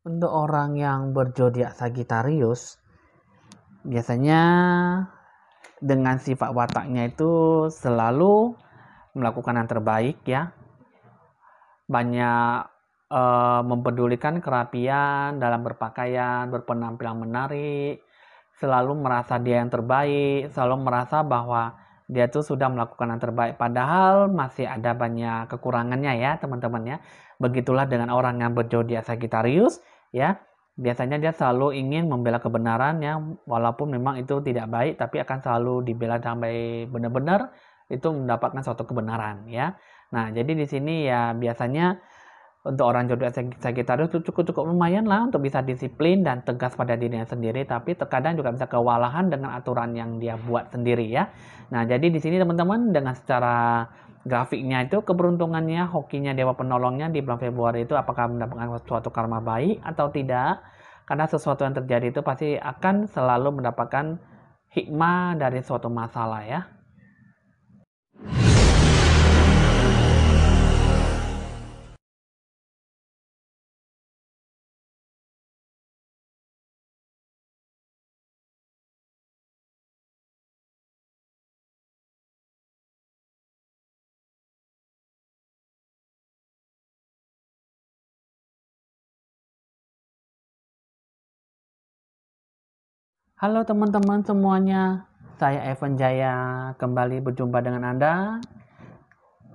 Untuk orang yang berzodiak Sagittarius, biasanya dengan sifat wataknya itu selalu melakukan yang terbaik ya. Banyak mempedulikan kerapian dalam berpakaian, berpenampilan menarik, selalu merasa dia yang terbaik, selalu merasa bahwa dia tuh sudah melakukan yang terbaik, padahal masih ada banyak kekurangannya ya teman-teman ya. Begitulah dengan orang yang berzodiak Sagittarius ya. Biasanya dia selalu ingin membela kebenaran ya, walaupun memang itu tidak baik, tapi akan selalu dibela sampai benar-benar itu mendapatkan suatu kebenaran ya. Nah, jadi di sini ya biasanya untuk orang zodiak Sagittarius itu cukup lumayan lah untuk bisa disiplin dan tegas pada dirinya sendiri, tapi terkadang juga bisa kewalahan dengan aturan yang dia buat sendiri ya. Nah, jadi di sini teman-teman dengan secara grafiknya itu keberuntungannya, hokinya dewa penolongnya di bulan Februari itu apakah mendapatkan suatu karma baik atau tidak? Karena sesuatu yang terjadi itu pasti akan selalu mendapatkan hikmah dari suatu masalah ya. Halo teman-teman semuanya, saya Evan Jaya kembali berjumpa dengan Anda.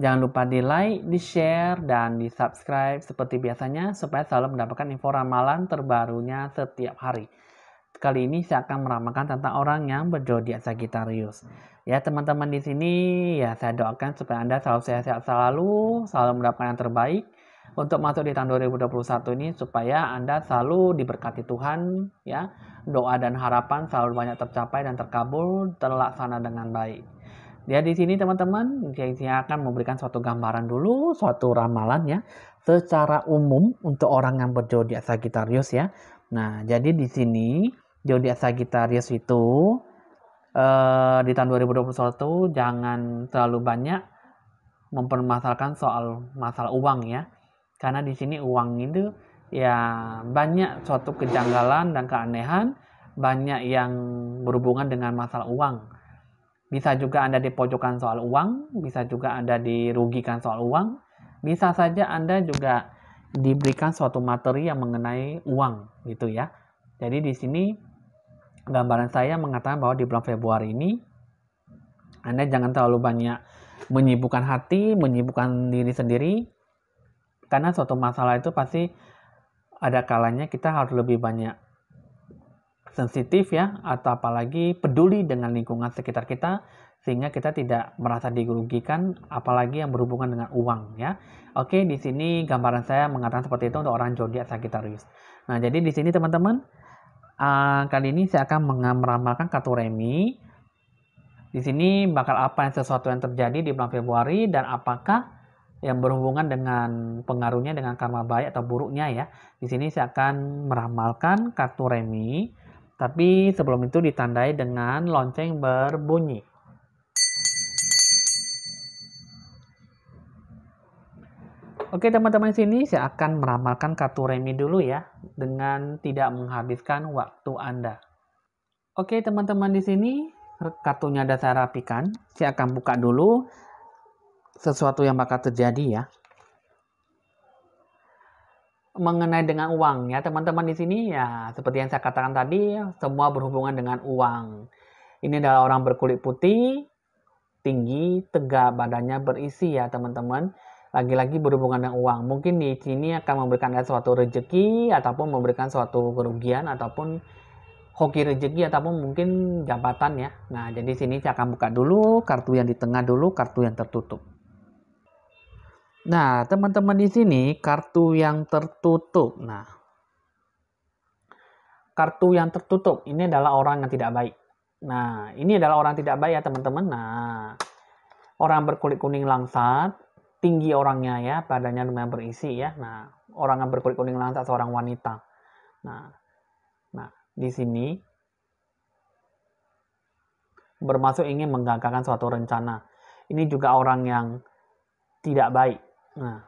Jangan lupa di like, di share, dan di subscribe seperti biasanya supaya selalu mendapatkan info ramalan terbarunya setiap hari. Kali ini saya akan meramalkan tentang orang yang berzodiak Sagittarius. Ya teman-teman di sini ya saya doakan supaya Anda selalu sehat-sehat selalu mendapatkan yang terbaik untuk masuk di tahun 2021 ini, supaya Anda selalu diberkati Tuhan ya. Doa dan harapan selalu banyak tercapai dan terkabul, terlaksana dengan baik. Ya di sini teman-teman, saya akan memberikan suatu gambaran dulu, suatu ramalan ya, secara umum untuk orang yang berzodiak Sagittarius ya. Nah, jadi di sini zodiak Sagittarius itu di tahun 2021 jangan terlalu banyak mempermasalahkan soal masalah uang ya. Karena di sini uang itu ya banyak suatu kejanggalan dan keanehan, banyak yang berhubungan dengan masalah uang. Bisa juga Anda dipojokkan soal uang, bisa juga Anda dirugikan soal uang, bisa saja Anda juga diberikan suatu materi yang mengenai uang gitu ya. Jadi di sini gambaran saya mengatakan bahwa di bulan Februari ini Anda jangan terlalu banyak menyibukkan hati, menyibukkan diri sendiri, karena suatu masalah itu pasti ada kalanya kita harus lebih banyak sensitif ya, atau apalagi peduli dengan lingkungan sekitar kita, sehingga kita tidak merasa dirugikan, apalagi yang berhubungan dengan uang ya. Oke, di sini gambaran saya mengatakan seperti itu untuk orang zodiak Sagittarius. Nah, jadi di sini teman-teman, kali ini saya akan meramalkan kartu remi. Di sini bakal apa yang sesuatu yang terjadi di bulan Februari, dan apakah yang berhubungan dengan pengaruhnya dengan karma baik atau buruknya ya. Di sini saya akan meramalkan kartu remi, tapi sebelum itu ditandai dengan lonceng berbunyi. Oke teman-teman, sini saya akan meramalkan kartu remi dulu ya, dengan tidak menghabiskan waktu Anda. Oke teman-teman, di sini kartunya ada saya rapikan. Saya akan buka dulu sesuatu yang bakal terjadi ya. Mengenai dengan uang ya teman-teman, di sini ya seperti yang saya katakan tadi, semua berhubungan dengan uang. Ini adalah orang berkulit putih, tinggi, tegak, badannya berisi ya teman-teman. Lagi-lagi berhubungan dengan uang. Mungkin di sini akan memberikan suatu rezeki, ataupun memberikan suatu kerugian, ataupun hoki rezeki, ataupun mungkin jabatan ya. Nah, jadi sini saya akan buka dulu kartu yang di tengah dulu, kartu yang tertutup. Nah, teman-teman di sini kartu yang tertutup. Nah, kartu yang tertutup ini adalah orang yang tidak baik. Nah, ini adalah orang tidak baik ya teman-teman. Nah, orang berkulit kuning langsat, tinggi orangnya ya, badannya lumayan berisi ya. Nah, orang yang berkulit kuning langsat seorang wanita. Nah, di sini bermaksud ingin menggagalkan suatu rencana. Ini juga orang yang tidak baik. Nah,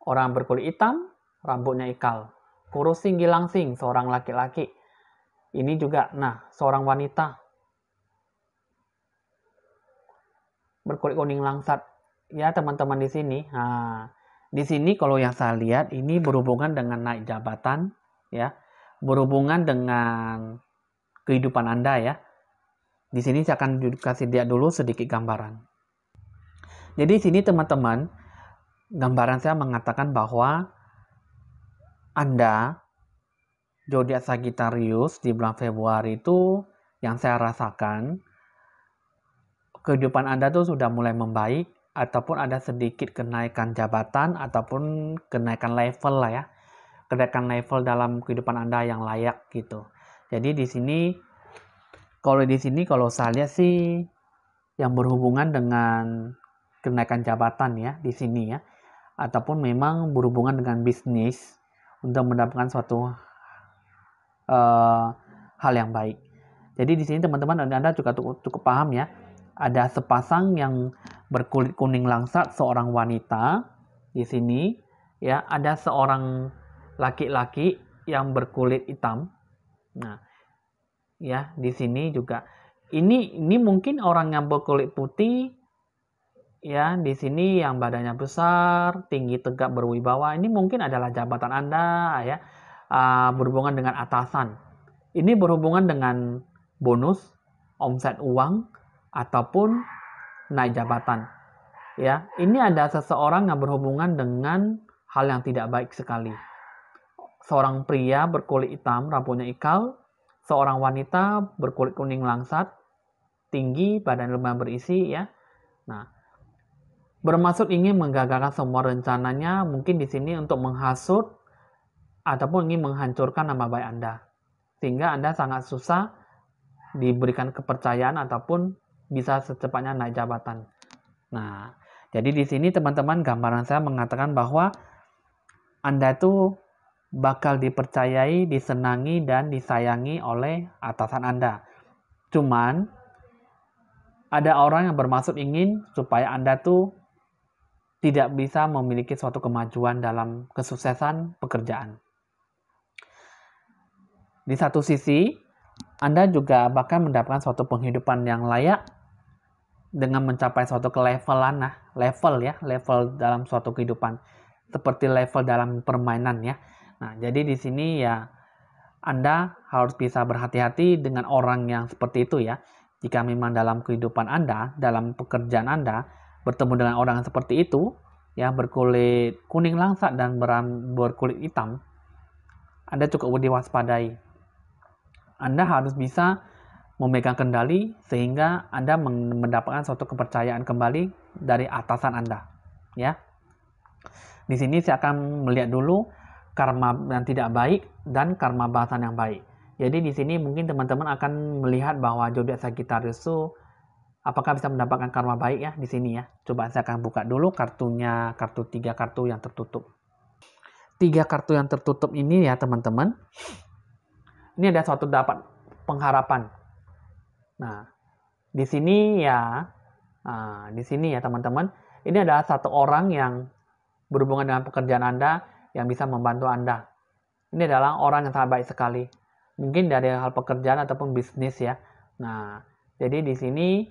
orang berkulit hitam, rambutnya ikal. kurus tinggi langsing, seorang laki-laki. Ini juga, nah, seorang wanita berkulit kuning langsat. Ya, teman-teman di sini. Nah, di sini kalau yang saya lihat ini berhubungan dengan naik jabatan, ya. Berhubungan dengan kehidupan Anda ya. Di sini saya akan kasih lihat dulu sedikit gambaran. Jadi di sini teman-teman, gambaran saya mengatakan bahwa Anda zodiak Sagittarius di bulan Februari itu yang saya rasakan kehidupan Anda tuh sudah mulai membaik ataupun ada sedikit kenaikan jabatan ataupun kenaikan level lah ya. Kenaikan level dalam kehidupan Anda yang layak gitu. Jadi di sini kalau saya lihat sih yang berhubungan dengan kenaikan jabatan ya di sini ya, ataupun memang berhubungan dengan bisnis untuk mendapatkan suatu hal yang baik. Jadi di sini teman-teman Anda juga cukup paham ya, ada sepasang yang berkulit kuning langsat seorang wanita di sini ya, ada seorang laki-laki yang berkulit hitam. Nah, ya di sini juga ini mungkin orang yang berkulit putih ya, di sini yang badannya besar, tinggi, tegap, berwibawa. Ini mungkin adalah jabatan Anda ya, berhubungan dengan atasan. Ini berhubungan dengan bonus, omset uang, ataupun naik jabatan. Ya, ini ada seseorang yang berhubungan dengan hal yang tidak baik sekali. Seorang pria berkulit hitam, rambutnya ikal, seorang wanita berkulit kuning langsat, tinggi, badan lemah berisi ya. Nah, bermaksud ingin menggagalkan semua rencananya, mungkin di sini untuk menghasut ataupun ingin menghancurkan nama baik Anda. Sehingga Anda sangat susah diberikan kepercayaan ataupun bisa secepatnya naik jabatan. Nah, jadi di sini teman-teman gambaran saya mengatakan bahwa Anda itu bakal dipercayai, disenangi, dan disayangi oleh atasan Anda. Cuman, ada orang yang bermaksud ingin supaya Anda tuh tidak bisa memiliki suatu kemajuan dalam kesuksesan pekerjaan. Di satu sisi, Anda juga bakal mendapatkan suatu penghidupan yang layak dengan mencapai suatu kelevelan, level dalam suatu kehidupan, seperti level dalam permainan ya. Nah, jadi di sini ya Anda harus bisa berhati-hati dengan orang yang seperti itu ya. Jika memang dalam kehidupan Anda, dalam pekerjaan Anda bertemu dengan orang yang seperti itu, ya berkulit kuning langsat dan berkulit hitam, Anda cukup diwaspadai. Anda harus bisa memegang kendali sehingga Anda mendapatkan suatu kepercayaan kembali dari atasan Anda. Ya. Di sini saya akan melihat dulu karma yang tidak baik dan karma balasan yang baik. Jadi di sini mungkin teman-teman akan melihat bahwa zodiak Sagittarius itu apakah bisa mendapatkan karma baik ya di sini ya. Coba saya akan buka dulu kartunya, tiga kartu yang tertutup. 3 kartu yang tertutup ini ya teman-teman. Ini ada suatu dapat pengharapan. Nah, di sini ya teman-teman, ini adalah satu orang yang berhubungan dengan pekerjaan Anda yang bisa membantu Anda. Ini adalah orang yang sangat baik sekali. Mungkin dari hal pekerjaan ataupun bisnis ya. Nah, jadi di sini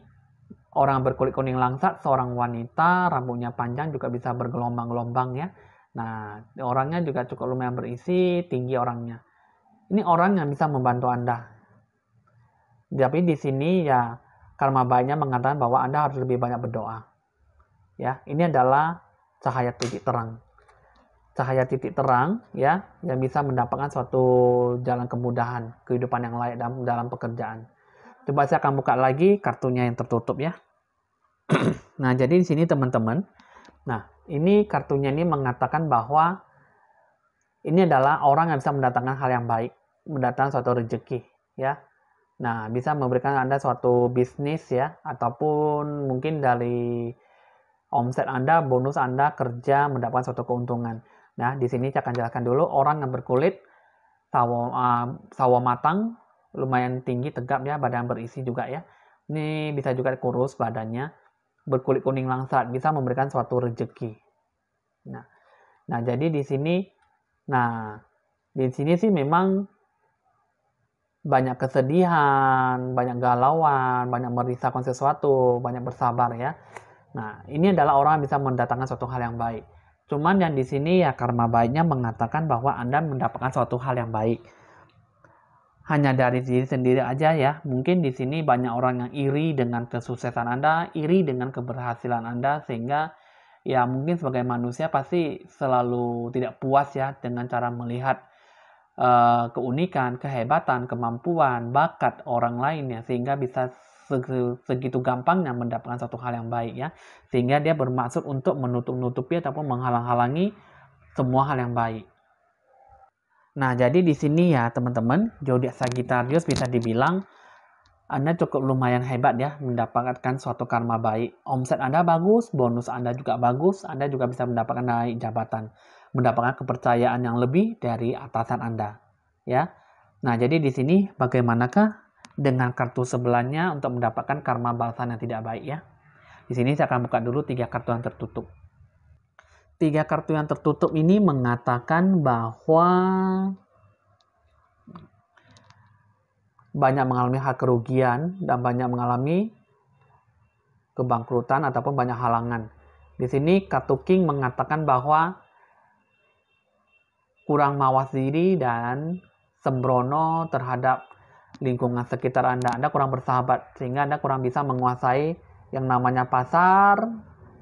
orang berkulit kuning langsat, seorang wanita, rambutnya panjang juga bisa bergelombang-gelombang ya. Nah, orangnya juga cukup lumayan berisi, tinggi orangnya. Ini orang yang bisa membantu Anda. Tapi di sini ya karma baiknya mengatakan bahwa Anda harus lebih banyak berdoa. Ya, ini adalah cahaya titik terang. Cahaya titik terang ya yang bisa mendapatkan suatu jalan kemudahan, kehidupan yang layak dalam pekerjaan. Coba saya akan buka lagi kartunya yang tertutup ya. Nah, jadi di sini teman-teman. Nah, ini kartunya ini mengatakan bahwa ini adalah orang yang bisa mendatangkan hal yang baik, mendatangkan suatu rezeki, ya. Nah, bisa memberikan Anda suatu bisnis ya, ataupun mungkin dari omset Anda, bonus Anda kerja mendapatkan suatu keuntungan. Nah, di sini saya akan jelaskan dulu orang yang berkulit sawo matang, lumayan tinggi, tegap ya, badan berisi juga ya. Ini bisa juga kurus badannya, berkulit kuning langsat, bisa memberikan suatu rezeki. Nah, jadi di sini, nah Di sini sih memang banyak kesedihan, banyak galauan, banyak merisaukan sesuatu, banyak bersabar ya. Nah, ini adalah orang yang bisa mendatangkan suatu hal yang baik. Cuman yang di sini ya karma baiknya mengatakan bahwa Anda mendapatkan suatu hal yang baik. Hanya dari diri sendiri aja ya. Mungkin di sini banyak orang yang iri dengan kesuksesan Anda, iri dengan keberhasilan Anda, sehingga ya mungkin sebagai manusia pasti selalu tidak puas ya dengan cara melihat keunikan, kehebatan, kemampuan, bakat orang lain ya, sehingga bisa segitu gampangnya mendapatkan suatu hal yang baik ya, sehingga dia bermaksud untuk menutup-nutupi ataupun menghalang-halangi semua hal yang baik. Nah, jadi di sini ya teman-teman, zodiak Sagittarius bisa dibilang Anda cukup lumayan hebat ya mendapatkan suatu karma baik. Omset Anda bagus, bonus Anda juga bagus, Anda juga bisa mendapatkan naik jabatan, mendapatkan kepercayaan yang lebih dari atasan Anda. Ya. Nah, jadi di sini bagaimanakah dengan kartu sebelahnya untuk mendapatkan karma balasan yang tidak baik ya? Di sini saya akan buka dulu 3 kartu yang tertutup. 3 kartu yang tertutup ini mengatakan bahwa banyak mengalami hal kerugian dan banyak mengalami kebangkrutan ataupun banyak halangan. Di sini kartu King mengatakan bahwa kurang mawas diri dan sembrono terhadap lingkungan sekitar Anda. Anda kurang bersahabat sehingga Anda kurang bisa menguasai yang namanya pasar,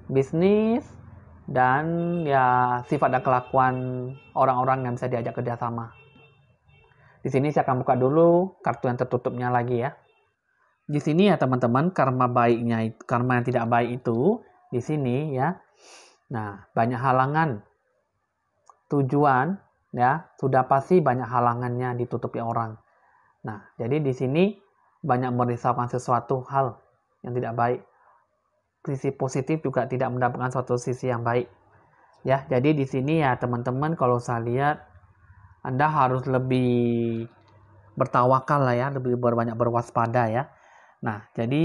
bisnis, dan ya sifat dan kelakuan orang-orang yang bisa diajak kerjasama. Di sini saya akan buka dulu kartu yang tertutupnya lagi ya. Di sini ya teman-teman, karma baiknya, karma yang tidak baik itu di sini ya. Nah, banyak halangan. Tujuan ya, sudah pasti banyak halangannya ditutupi orang. Nah, jadi di sini banyak merisaukan sesuatu hal yang tidak baik. Sisi positif juga tidak mendapatkan suatu sisi yang baik. Ya, jadi di sini ya teman-teman, kalau saya lihat Anda harus lebih bertawakal lah ya, lebih banyak berwaspada ya. Nah, jadi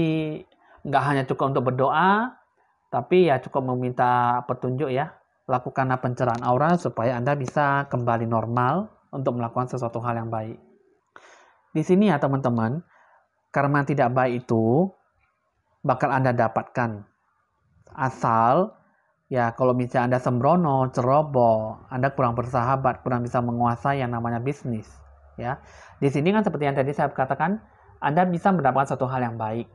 nggak hanya cukup untuk berdoa, tapi ya cukup meminta petunjuk ya. Lakukanlah pencerahan aura supaya Anda bisa kembali normal untuk melakukan sesuatu hal yang baik. Di sini ya teman-teman, karma tidak baik itu bakal Anda dapatkan. Asal ya kalau misalnya Anda sembrono, ceroboh, Anda kurang bersahabat, kurang bisa menguasai yang namanya bisnis. Ya, di sini kan seperti yang tadi saya katakan, Anda bisa mendapatkan suatu hal yang baik.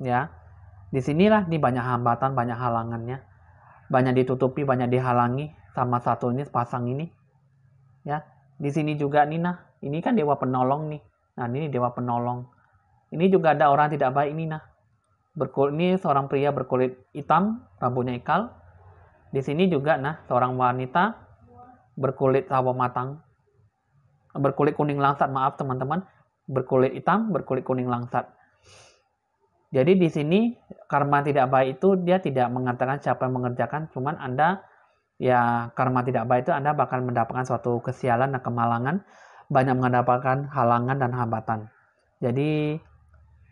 Ya, di sinilah nih banyak hambatan, banyak halangannya, banyak ditutupi, banyak dihalangi sama satu ini pasang ini. Ya, di sini juga nih nah, ini kan dewa penolong nih. Nah, ini dewa penolong. Ini juga ada orang tidak baik ini nah. Ini seorang pria berkulit hitam, rambutnya ikal. Di sini juga nah, seorang wanita berkulit sawo matang. Berkulit kuning langsat, maaf teman-teman. Berkulit hitam, berkulit kuning langsat. Jadi di sini karma tidak baik itu dia tidak mengatakan siapa yang mengerjakan, cuman Anda ya karma tidak baik itu Anda bakal mendapatkan suatu kesialan dan kemalangan, banyak mendapatkan halangan dan hambatan. Jadi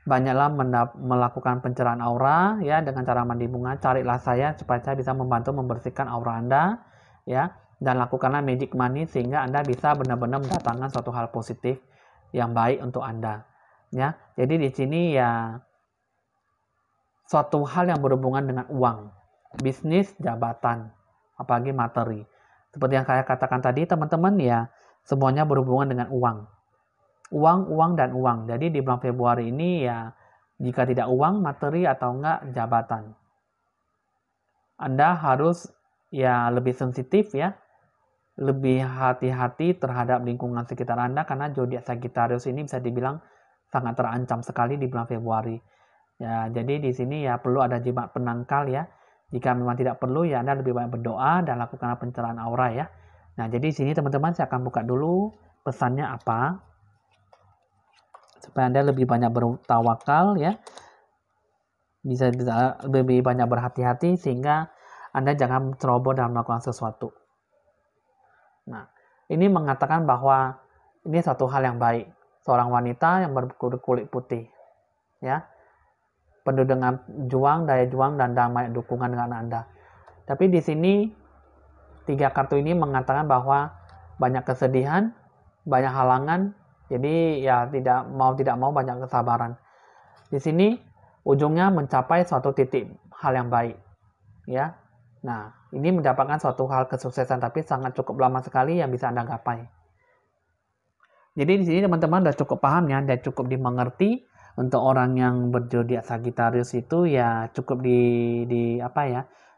banyaklah melakukan pencerahan aura ya dengan cara mandi bunga. Carilah saya supaya saya bisa membantu membersihkan aura Anda ya, dan lakukanlah magic money sehingga Anda bisa benar-benar mendatangkan suatu hal positif yang baik untuk Anda ya. Jadi di sini ya suatu hal yang berhubungan dengan uang, bisnis, jabatan, apalagi materi. Seperti yang saya katakan tadi teman-teman ya, semuanya berhubungan dengan uang. Uang, uang, dan uang. Jadi di bulan Februari ini ya, jika tidak uang, materi, atau enggak jabatan. Anda harus ya lebih sensitif ya, lebih hati-hati terhadap lingkungan sekitar Anda, karena zodiak Sagittarius ini bisa dibilang sangat terancam sekali di bulan Februari. Ya, jadi di sini ya perlu ada jimat penangkal ya. Jika memang tidak perlu ya Anda lebih banyak berdoa dan lakukan pencerahan aura ya. Nah, jadi di sini teman-teman saya akan buka dulu pesannya apa. Supaya Anda lebih banyak bertawakal ya. Bisa lebih banyak berhati-hati sehingga Anda jangan ceroboh dalam melakukan sesuatu. Nah, ini mengatakan bahwa ini satu hal yang baik. Seorang wanita yang berkulit putih ya, penuh dengan juang, daya juang, dan damai dukungan dengan Anda. Tapi di sini 3 kartu ini mengatakan bahwa banyak kesedihan, banyak halangan. Jadi ya tidak mau banyak kesabaran. Di sini ujungnya mencapai suatu titik hal yang baik, ya. Nah, ini mendapatkan suatu hal kesuksesan, tapi sangat cukup lama sekali yang bisa Anda gapai. Jadi di sini teman-teman udah cukup paham ya, dan cukup dimengerti. Untuk orang yang berzodiak Sagittarius itu ya cukup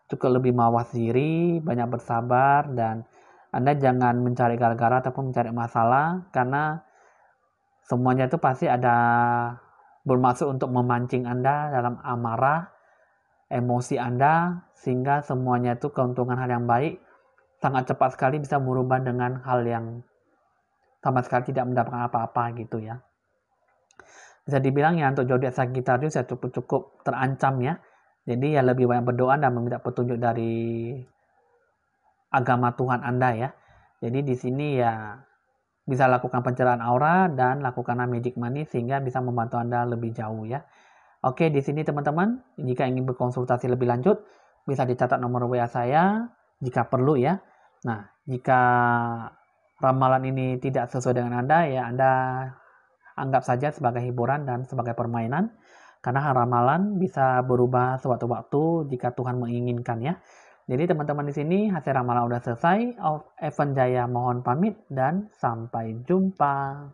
cukup lebih mawas diri, banyak bersabar, dan Anda jangan mencari gara-gara ataupun mencari masalah, karena semuanya itu pasti ada bermaksud untuk memancing Anda dalam amarah, emosi Anda, sehingga semuanya itu keuntungan hal yang baik sangat cepat sekali bisa berubah dengan hal yang sama sekali tidak mendapatkan apa-apa gitu ya. Bisa dibilang ya untuk zodiak Sagittarius ya cukup terancam ya. Jadi ya lebih banyak berdoa dan meminta petunjuk dari agama Tuhan Anda ya. Jadi di sini ya bisa lakukan pencerahan aura dan lakukan magic money sehingga bisa membantu Anda lebih jauh ya. Oke, di sini teman-teman, jika ingin berkonsultasi lebih lanjut, bisa dicatat nomor WA saya jika perlu ya. Nah, jika ramalan ini tidak sesuai dengan Anda, ya Anda anggap saja sebagai hiburan dan sebagai permainan, karena ramalan bisa berubah sewaktu-waktu jika Tuhan menginginkan ya. Jadi teman-teman di sini hasil ramalan udah selesai. Evan Jaya mohon pamit dan sampai jumpa.